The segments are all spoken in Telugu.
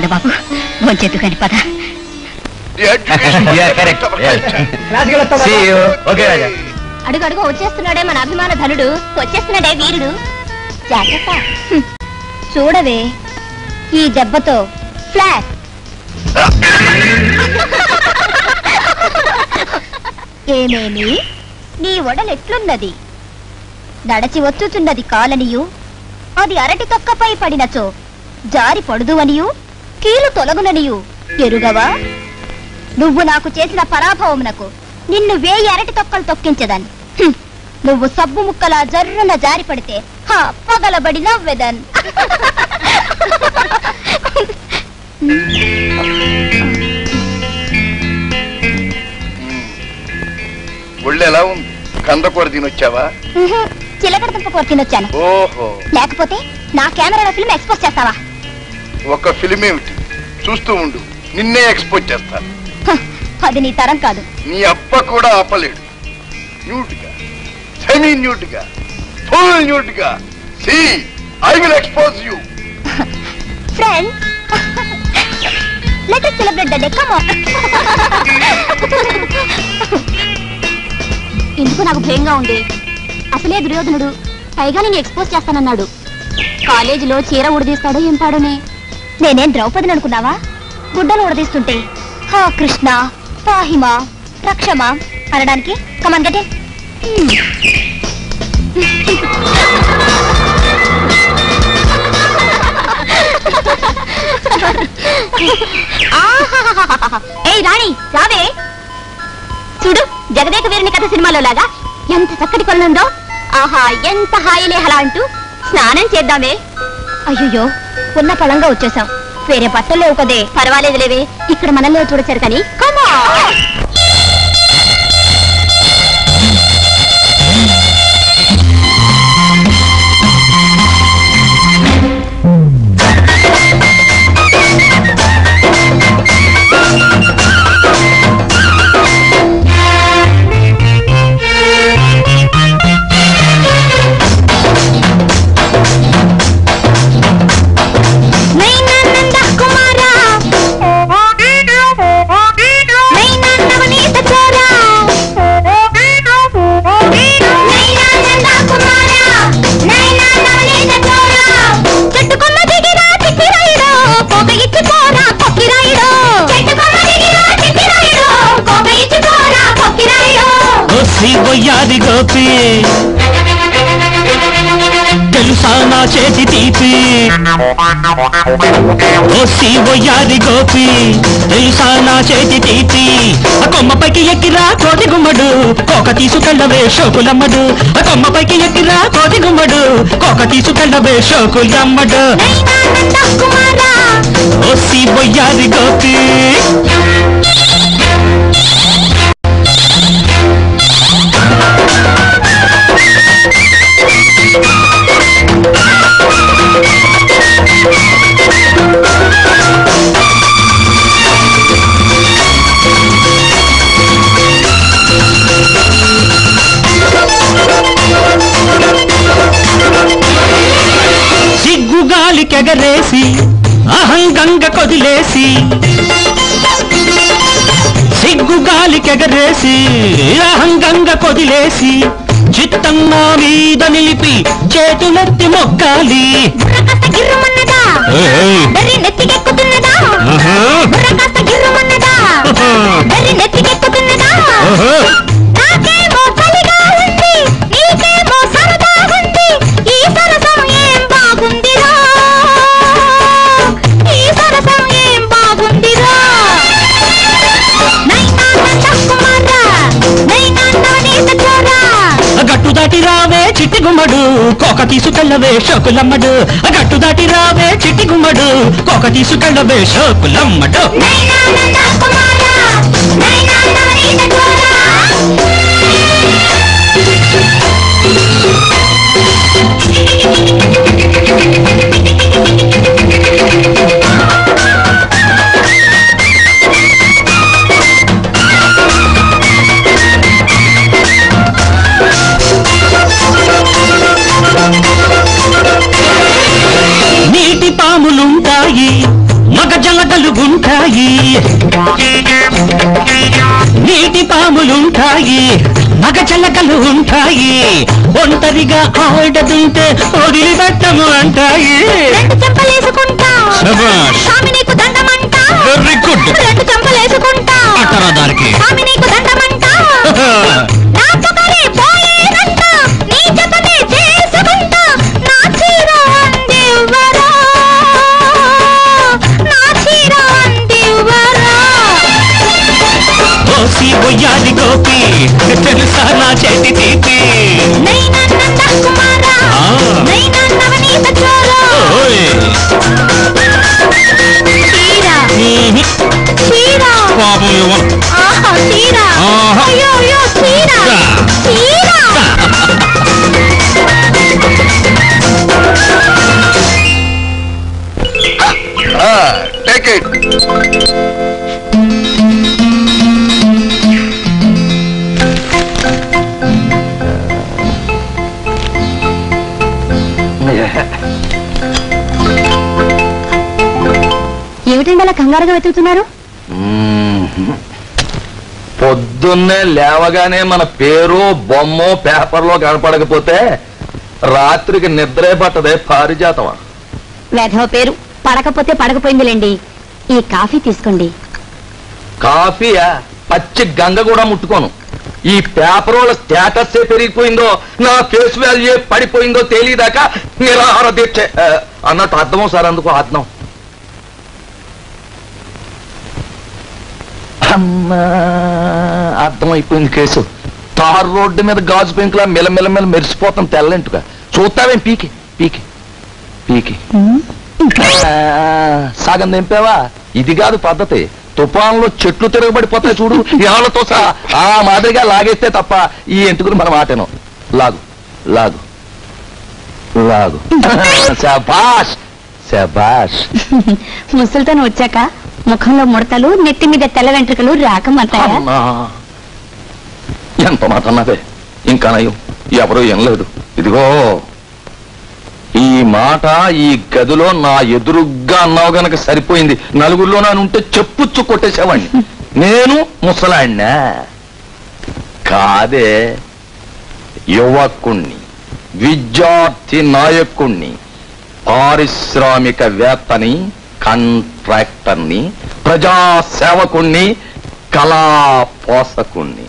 పద బాబు వచ్చేద్దు కాని పద. అడుగు అడుగు వచ్చేస్తున్నాడే మన అభిమాన ధనుడు, వచ్చేస్తున్నాడే వీరుడు. జాగ్రత్త. చూడవే ఈ దెబ్బతో ఫ్లాట్. ఏమేమి నీ ఒడలెట్లున్నది? నడచి వచ్చుచున్నది కాలనియు, అది అరటి తొక్కపై పడినచో జారి పడుదు అనియు, కీలు తొలగుననియు ఎరుగవా? నువ్వు నాకు చేసిన పరాభవమునకు నిన్ను 1000 అరటి తొక్కలు తొక్కించదన్. నువ్వు సబ్బు ముక్కలా జర్రున జారి పడితే పగలబడి నవ్వెదన్. ఒళ్ళెలా ఉంది? కందకూర తినొచ్చావా? చిలకడ దుంపకూర తినొచ్చాను. ఓహో, లేకపోతే నా కెమెరాలో ఫిల్మ్ ఎక్స్పోజ్ చేస్తావా? ఒక ఫిల్మ్ ఏమిటి, చూస్తూ ఉండు, నిన్నే ఎక్స్పోజ్ చేస్తాను. అది నీ తరం కాదు. నీ అబ్బ కూడా ఆపలేడు. న్యూట్ గా, సెమీ న్యూట్ గా, ఫుల్ న్యూట్ గా. See, I will expose you. Friends, let us celebrate the day. Come on. ఎందుకు నాకు భయంగా ఉంది. అసలే దుర్యోధనుడు, పైగా నేను ఎక్స్పోజ్ చేస్తానన్నాడు. కాలేజీలో చీర ఉడదీస్తాడో ఏం పాడోనే. నేనేం ద్రౌపదిని అనుకున్నావా? గుడ్డలు ఉడదీస్తుంటే హా కృష్ణ పాహిమా రక్షమా అనడానికి. Come on get in. ఏయ్ రాణి రావే. చూడు జగదేక వీరుని కథ సినిమాలో లాగా ఎంత చక్కటి కొలనుందో. ఆహా ఎంత హాయిలే హలా అంటూ స్నానం చేద్దామే. అయ్యో ఉన్న పళంగా వచ్చేసాం. వేరే బట్టలు లేవు కదే. పర్వాలేదు లేవే, ఇక్కడ మనల్ని చూడొచ్చారు కానీ. కమా వయ్యాది గోపి తెలుసా నా చేతి తీపి. ఓసి వయ్యాది గోపి తెలుసా నా చేతి తీపి. ఆ కొమ్మపైకి ఎక్కిరా కోతి గుమ్మడు, కోక తీసుకెళ్ళవే షోకులమ్మడు. ఆ కొమ్మపైకి ఎక్కిరా కోతి గుమ్మడు, కోక తీసుకెళ్ళవే షోకులమ్మడు. ఓసి వయ్యాది గోపి. సిగ్గుగాలికెగరేసి అహంగంగ కొదిలేసి, సిగ్గుగాలికెగరేసి అహంగంగ కొదిలేసి, చిత్తం నా మీద నిలిపి చేతులెత్తి మొక్కాలి. గట్టు దాటి రావే చిట్టి గుమ్మడు, కోక తీసుకెళ్ళవే షోకులమ్మడు. గట్టు దాటి రావే చిట్టి గుమ్మడు, కోక తీసుకెళ్ళవే షోకులమ్మడు. నీటి పాములుంటాయి మగ జల ఉంటాయి, నీటి పాములుంటాయి, మగచల్లకలు ఉంటాయి, ఒంటరిగా ఆడదుంటే వదిలిపెట్టము అంటాయి. రెండు చెంపలేసుకుంటా, స్వామి నీకు దండమంటా. Very good. రెండు చెంపలేసుకుంటా, అట్టరా దానికి. స్వామి నీకు దండమంటా. నాతో మరి పోయేదంట, నీ జతనే చేసుకుంటా. నా చీర అందివ్వరా, నా చీర అందివ్వరా. ఓసి బొయ్యాలి గోపి, తెలుసా నా చేతి తీపి. నైనా నంద కుమారా, నైనా నవనీత చోరా. చీర పాపం ఆహా చీర, అయ్యో అయ్యో చీర చీర. Take it. ఏమిటండి అలా కంగారుగా వెతుకుతున్నారు? పొద్దున్నే లేవగానే మన పేరు బొమ్మో పేపర్లో కనపడకపోతే రాత్రికి నిద్రే పట్టదే పారిజాతమా. వేధవ పేరు, పడకపోతే పడకపోయిందిలేండి. ఈ కాఫీ తీసుకోండి. కాఫీయా? పచ్చి గంగ కూడా ముట్టుకోను. ఈ పేపర్ వాళ్ళ స్టేటస్ పెరిగిపోయిందో, నా ఫేస్ వాల్యూ పడిపోయిందో తెలియదాకా నిరాహార దీక్ష అన్నట్టు అర్థం సార్. అందుకు అర్థం అర్థమైపోయింది కేసు. తారు రోడ్డు మీద గాజు పెంకులా మెల్లమెల్లమెల్ల మెరిసిపోతాం తెల్లంటుగా. చూస్తావేం పీకి పీకి పీకి సగం దింపావా? ఇది కాదు పద్ధతి. తుఫాన్లో చెట్లు తిరగబడిపోతాయి చూడు, ఏళ్లతో సహా ఆ మాదిరిగా లాగేస్తే తప్ప ఈ ఎంటుకుని మనం ఆటను. లాగు లాగు లాగు. శభాష్ శభాష్. ముసలితో వచ్చాక ముఖంలో ముడతలు, నెత్తి మీద తెల్ల వెంట్రుకలు రాకమంటాయా? ఎంత మాట అన్నదే. ఇంకా నయం ఎవరూ ఏం లేదు. ఇదిగో ఈ మాట ఈ గదిలో నా ఎదురుగ్గా అన్నావు గనక సరిపోయింది. నలుగురిలో ఉంటే చెప్పుచ్చు కొట్టేసేవాణ్ణి. నేను ముసలాడినా కాదే, యువకుణ్ణి, విద్యార్థి నాయకుణ్ణి, పారిశ్రామికవేత్తని, కాంట్రాక్టర్ని, ప్రజాసేవకుణ్ణి, కళా పోషకుణ్ణి.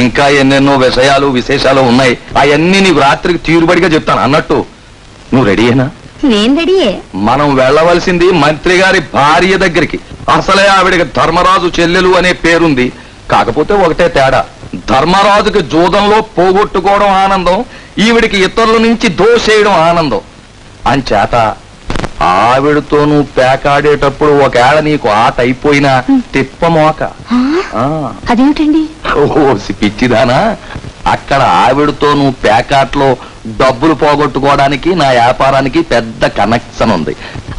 ఇంకా ఎన్నెన్నో విషయాలు విశేషాలు ఉన్నాయి. అవన్నీ నీకు రాత్రికి తీరుబడిగా చెప్తాను. అన్నట్టు నువ్వు రెడీయేనా? నేను రెడీయే. మనం వెళ్ళవలసింది మంత్రి గారి భార్య దగ్గరికి. అసలే ఆవిడకి ధర్మరాజు చెల్లెలు అనే పేరుంది. కాకపోతే ఒకటే తేడా, ధర్మరాజుకి జూదంలో పోగొట్టుకోవడం ఆనందం, ఈవిడికి ఇతరుల నుంచి దోసేయడం ఆనందం. అంచేత ఆవిడతో నువ్వు పేకాడేటప్పుడు ఒకవేళ నీకు ఆట అయిపోయినా తిప్పమోక. అదేమిటండి? ఓసి పిచ్చిదానా, అక్కడ ఆవిడతో నువ్వు పేకాట్లో డబ్బులు పోగొట్టుకోవడానికి నా వ్యాపారానికి పెద్ద కనెక్షన్ ఉంది.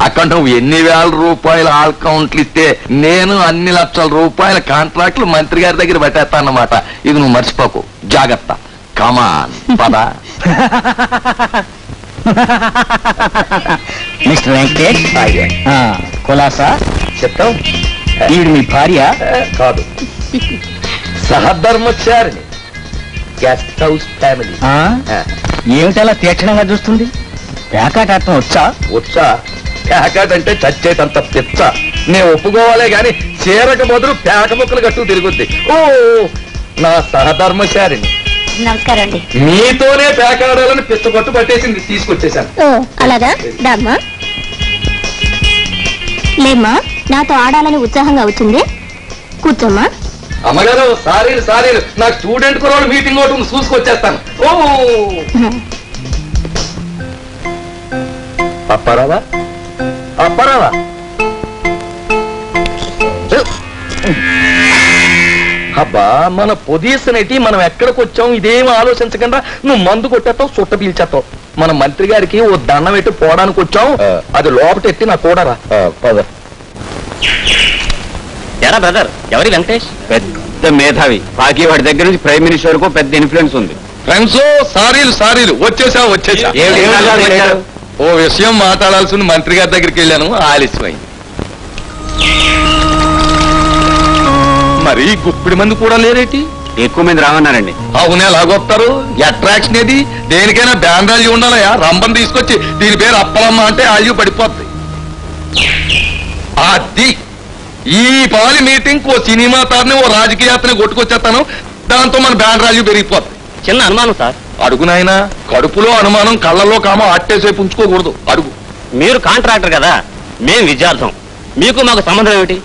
అక్కడ నువ్వు ఎన్ని వేల రూపాయల అకౌంట్లు ఇస్తే నేను అన్ని లక్షల రూపాయల కాంట్రాక్ట్లు మంత్రి గారి దగ్గర పెట్టేస్తానమాట. ఇది నువ్వు మర్చిపోకు, జాగ్రత్త. కమాన్ పదా. మిస్టర్ వెంకటేష్, కులాసా చెప్తావు? ఈవిడ మీ భార్య? కాదు, సహధర్మచారిని, గెస్ట్ హౌస్ ఫ్యామిలీ. ఏమిటలా తీక్షణంగా చూస్తుంది? పేకాటం వచ్చా? వచ్చా? పేకాట అంటే చచ్చేటంత పిచ్చ. నేను ఒప్పుకోవాలే గాని చీరకు బదులు పేక ముక్కలు కట్టు తిరుగుద్ది. ఓ నా సహధర్మచారిని. నమస్కారం అండి. మీతోనే పేకాడాలని పిచ్చ పట్టు పట్టేసింది, తీసుకొచ్చేసాను. అలాగా దామ్మా. లేమ్మా, నాతో ఆడాలని ఉత్సాహంగా వచ్చింది. కూర్చోమ్మా. అమ్మగారు సారీలు సారీలు, నాకు స్టూడెంట్ కురాలు మీటింగ్ ఒకటి ఉంది, చూసుకొచ్చేస్తాను. ఓ అప్పారావా అప్పారావా. అబ్బా, మన పొజిషన్ ఏంటి, మనం ఎక్కడికి వచ్చాం ఇదేం ఆలోచించకుండా నువ్వు మందు కొట్టేస్తావు, చుట్ట పీల్చేస్తావు. మన మంత్రి గారికి ఓ దండం పెట్టి పోవడానికి వచ్చాం, అది లోపటెత్తి నా కూడరా. ఎరా బ్రదర్, ఎవరి వెంకటేష్? పెద్ద మేధావి, బాకీ వాడి దగ్గర నుంచి ప్రైమ్ మినిస్టర్ వరకు పెద్ద ఇన్ఫ్లుయెన్స్ ఉంది. ఫ్రెండ్స్ సారీలు సారీలు, వచ్చేసా. ఓ విషయం మాట్లాడాల్సిన మంత్రి గారి దగ్గరికి వెళ్ళాను, ఆలస్యమైంది. మరి గుప్పిడి మంది కూడా లేరేటి? ఎక్కువ మంది రావన్నారండి. అవును, ఎలాగొస్తారు? అట్రాక్షన్ ఏది? దేనికైనా బ్యాండాలు ఉండాలయా? రంభం తీసుకొచ్చి దీని పేరు అప్పలమ్మ అంటే ఆల్యూ పడిపోద్ది. అది ఈ పాలి మీటింగ్ ఓ సినిమా తారని ఓ రాజకీయాతని కొట్టుకొచ్చేస్తాను. దాంతో మన బ్యాండ్ వాల్యూ పెరిగిపోద్ది. చిన్న అనుమానం సార్. అడుగునైనా కడుపులో అనుమానం కళ్ళల్లో కామో అట్టేసేపు ఉంచుకోకూడదు. అడుగు. మీరు కాంట్రాక్టర్ కదా, మేం విద్యార్థం. మీకు మాకు సంబంధం ఏమిటి?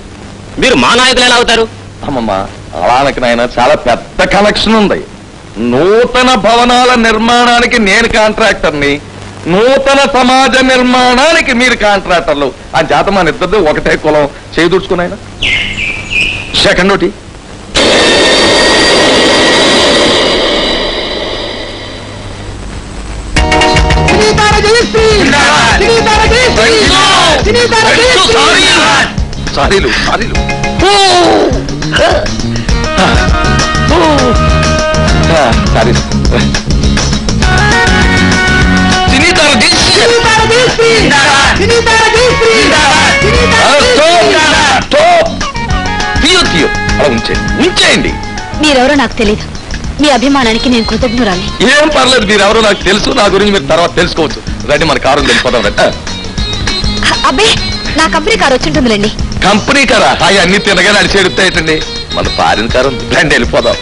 మీరు మా నాయకులు ఎలా అవుతారు? అమ్మమ్మ, అలానకి నాయన చాలా పెద్ద కనెక్షన్ ఉంది. నూతన భవనాల నిర్మాణానికి నేను కాంట్రాక్టర్ని, నూతన సమాజ నిర్మాణానికి మీరు కాంట్రాక్టర్లు. ఆ చేత మన ఇద్దరు ఒకటే కులం చేదుర్చుకున్నాయన. సెకండ్ ఒకటి సారీలు సారీలు. సారీ అలా ఉంచేయండి. మీరెవరో నాకు తెలీదు. మీ అభిమానానికి నేను కృతజ్ఞురాలి. ఏం పర్లేదు, మీరెవరో నాకు తెలుసు. నా గురించి మీరు తర్వాత తెలుసుకోవచ్చు. రండి, మన కారు వెళ్ళిపోదాం. రండి. అబ్బే, నా కంపెనీ కారు వచ్చింటుందిలేండి. కంపెనీ కారా? అవి అన్ని తినగా నడిచేడుతాయటండి. మన ఫారిన్ కారు ఉంది. రండి వెళ్ళిపోదాం.